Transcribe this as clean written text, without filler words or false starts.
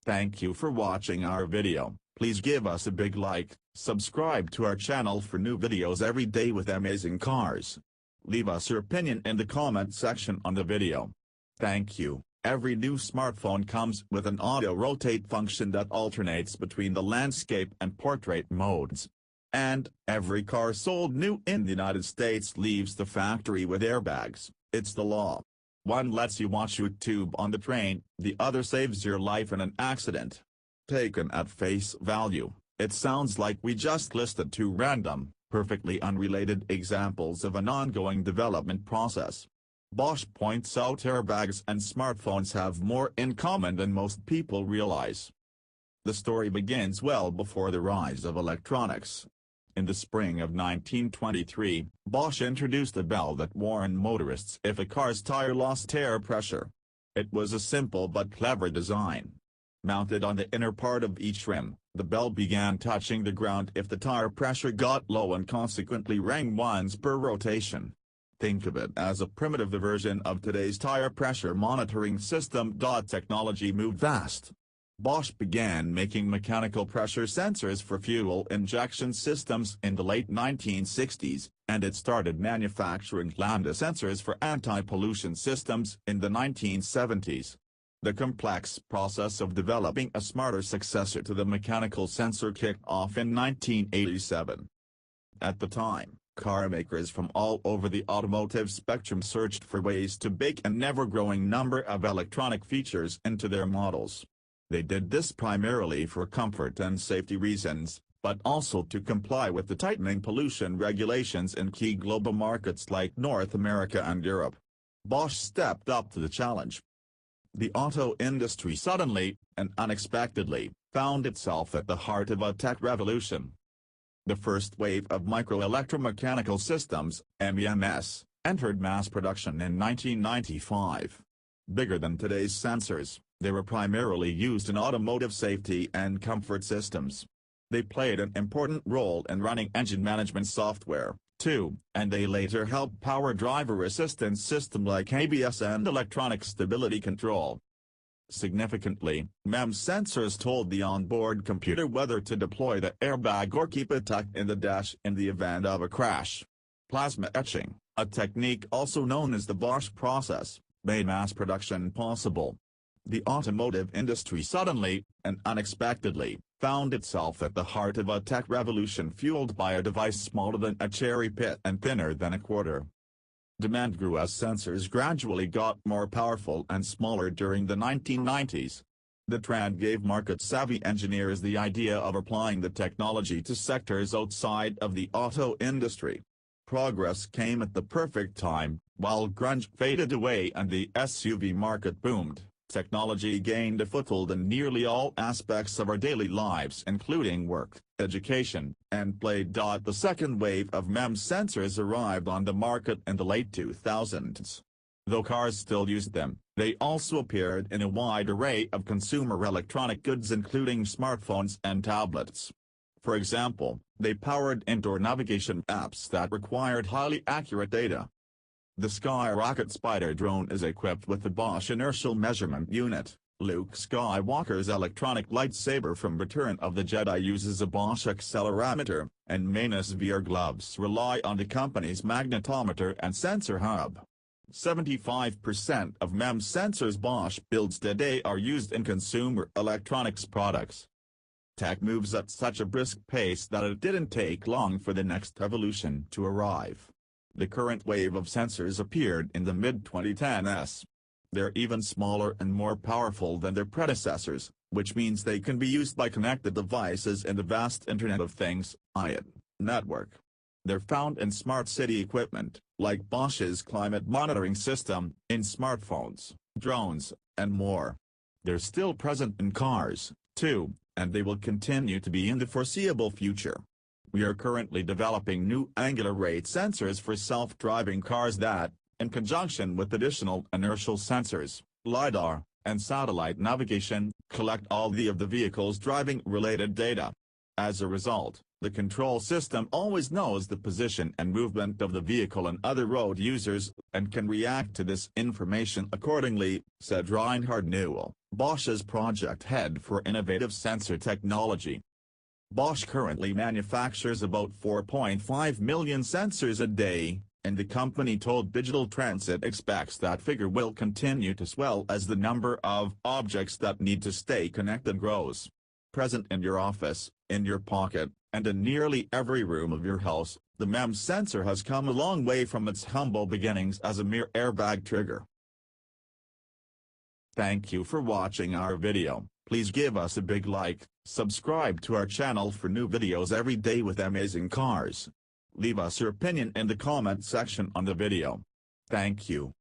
Thank you for watching our video. Please give us a big like, subscribe to our channel for new videos every day with amazing cars. Leave us your opinion in the comment section on the video. Thank you. Every new smartphone comes with an auto-rotate function that alternates between the landscape and portrait modes. And every car sold new in the United States leaves the factory with airbags. It's the law. One lets you watch YouTube on the train, the other saves your life in an accident. Taken at face value, it sounds like we just listed two random, perfectly unrelated examples of an ongoing development process. Bosch points out airbags and smartphones have more in common than most people realize. The story begins well before the rise of electronics. In the spring of 1923, Bosch introduced a bell that warned motorists if a car's tire lost air pressure. It was a simple but clever design. Mounted on the inner part of each rim, the bell began touching the ground if the tire pressure got low and consequently rang once per rotation. Think of it as a primitive version of today's tire pressure monitoring system. Technology moved fast. Bosch began making mechanical pressure sensors for fuel injection systems in the late 1960s, and it started manufacturing lambda sensors for anti-pollution systems in the 1970s. The complex process of developing a smarter successor to the mechanical sensor kicked off in 1987. At the time, car makers from all over the automotive spectrum searched for ways to bake an ever-growing number of electronic features into their models. They did this primarily for comfort and safety reasons, but also to comply with the tightening pollution regulations in key global markets like North America and Europe. Bosch stepped up to the challenge. The auto industry suddenly, and unexpectedly, found itself at the heart of a tech revolution. The first wave of microelectromechanical systems, MEMS, entered mass production in 1995. Bigger than today's sensors, they were primarily used in automotive safety and comfort systems. They played an important role in running engine management software, too, and they later helped power driver assistance systems like ABS and electronic stability control. Significantly, MEMS sensors told the onboard computer whether to deploy the airbag or keep it tucked in the dash in the event of a crash. Plasma etching, a technique also known as the Bosch process, made mass production possible. The automotive industry suddenly, and unexpectedly, found itself at the heart of a tech revolution fueled by a device smaller than a cherry pit and thinner than a quarter. Demand grew as sensors gradually got more powerful and smaller during the 1990s. The trend gave market-savvy engineers the idea of applying the technology to sectors outside of the auto industry. Progress came at the perfect time. While grunge faded away and the SUV market boomed, technology gained a foothold in nearly all aspects of our daily lives including work, education, and play. The second wave of MEMS sensors arrived on the market in the late 2000s. Though cars still used them, they also appeared in a wide array of consumer electronic goods including smartphones and tablets. For example, they powered indoor navigation apps that required highly accurate data. The Skyrocket Spider drone is equipped with the Bosch inertial measurement unit. Luke Skywalker's electronic lightsaber from Return of the Jedi uses a Bosch accelerometer, and Manus VR gloves rely on the company's magnetometer and sensor hub. 75% of MEMS sensors Bosch builds today are used in consumer electronics products. Tech moves at such a brisk pace that it didn't take long for the next revolution to arrive. The current wave of sensors appeared in the mid-2010s. They're even smaller and more powerful than their predecessors, which means they can be used by connected devices in the vast Internet of Things (IoT) network. They're found in smart city equipment, like Bosch's climate monitoring system, in smartphones, drones, and more. They're still present in cars, too, and they will continue to be in the foreseeable future. We are currently developing new angular rate sensors for self-driving cars that, in conjunction with additional inertial sensors, LiDAR, and satellite navigation, collect all of the vehicle's driving-related data. As a result, The control system always knows the position and movement of the vehicle and other road users, and can react to this information accordingly, said Reinhard Newell, Bosch's project head for innovative sensor technology. Bosch currently manufactures about 4.5 million sensors a day, and the company told Digital Trends it expects that figure will continue to swell as the number of objects that need to stay connected grows. Present in your office, in your pocket, and in nearly every room of your house, the MEMS sensor has come a long way from its humble beginnings as a mere airbag trigger. Thank you for watching our video. Please give us a big like, subscribe to our channel for new videos every day with amazing cars. Leave us your opinion in the comment section on the video. Thank you.